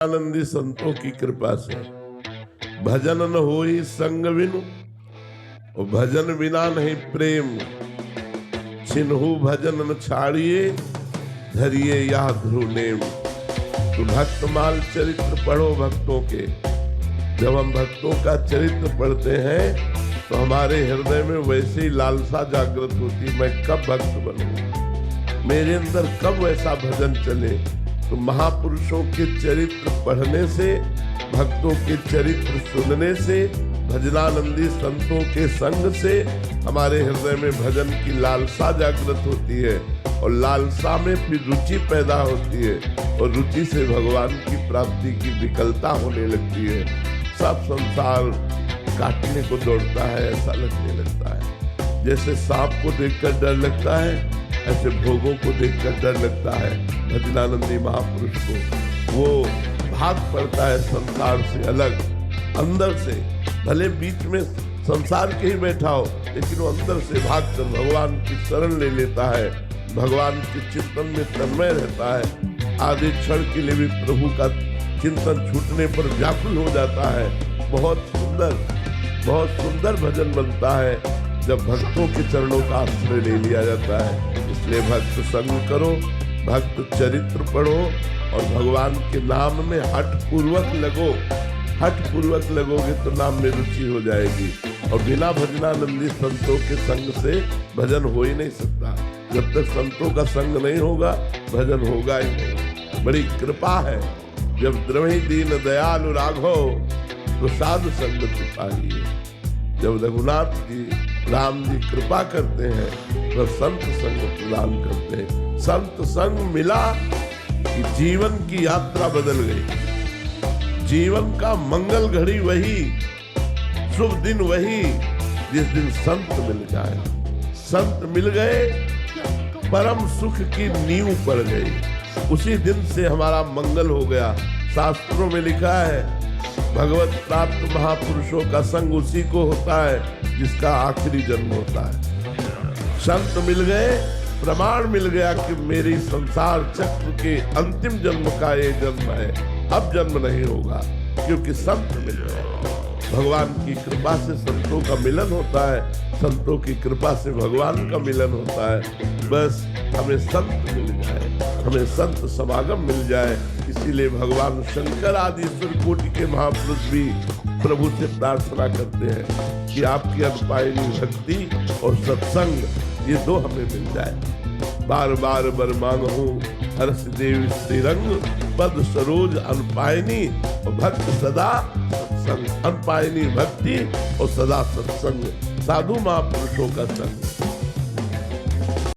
आनंदी संतों की कृपा से भजन न होई संग बिनु, और भजन बिना नहीं प्रेम। छिन्हु भजन न छाड़िए, धरिए या ध्रुव नेम। तो भक्तमाल चरित्र पढ़ो भक्तों के। जब हम भक्तों का चरित्र पढ़ते हैं तो हमारे हृदय में वैसे ही लालसा जागृत होती, मैं कब भक्त बनूं, मेरे अंदर कब वैसा भजन चले। तो महापुरुषों के चरित्र पढ़ने से, भक्तों के चरित्र सुनने से, भजनानंदी संतों के संग से हमारे हृदय में भजन की लालसा जागृत होती है, और लालसा में फिर रुचि पैदा होती है, और रुचि से भगवान की प्राप्ति की विकलता होने लगती है। सब संसार काटने को दौड़ता है, ऐसा लगने लगता है। जैसे सांप को देखकर डर लगता है, ऐसे भोगों को देखकर डर लगता है। भजनानंदी महापुरुष को वो भाग पड़ता है संसार से अलग, अंदर से। भले बीच में संसार के ही बैठा हो, लेकिन वो अंदर से भागकर भगवान की शरण ले लेता है, भगवान के चिंतन में तन्मय रहता है। आधे क्षण के लिए भी प्रभु का चिंतन छूटने पर व्याकुल हो जाता है। बहुत सुंदर भजन बनता है जब भक्तों के चरणों का आश्रय ले लिया जाता है। इसलिए भक्त संग करो, भक्त चरित्र पढ़ो, और भगवान के नाम में हठ पूर्वक लगोगे तो नाम में रुचि हो जाएगी। और बिना भजनानंदी संतों के संग से भजन हो ही नहीं सकता। जब तक संतों का संग नहीं होगा, भजन होगा ही नहीं। बड़ी कृपा है, जब द्रवहि दीन दयालु राघव तो साधु संग सिपाही। जब रघुनाथ जी राम जी कृपा करते हैं तो संत संग प्रदान करते हैं। संत संग मिला कि जीवन की यात्रा बदल गई। जीवन का मंगल घड़ी वही, शुभ दिन वही जिस दिन संत मिल जाए। संत मिल गए, परम सुख की नींव पड़ गई। उसी दिन से हमारा मंगल हो गया। शास्त्रों में लिखा है, भगवत प्राप्त महापुरुषों का संग उसी को होता है जिसका आखिरी जन्म होता है। संत मिल गए, प्रमाण मिल गया कि मेरी संसार चक्र के अंतिम जन्म का ये जन्म है, अब जन्म नहीं होगा, क्योंकि संत मिल गए। भगवान की कृपा से संतों का मिलन होता है, संतों की कृपा से भगवान का मिलन होता है। बस हमें संत मिल जाए, हमें संत समागम मिल जाए। इसीलिए भगवान शंकर आदि ईश्वर कोटि के महापुरुष भी प्रभु से प्रार्थना करते हैं कि आपकी अनपायनी भक्ति और सत्संग ये दो हमें मिल जाए। बार बार बर मांगहूं हर्ष देव श्रीरंग, पद सरोज अनपायनी और भक्त सदा सत्संग। अनपायनी भक्ति और सदा सत्संग, साधु महापुरुषों का संग।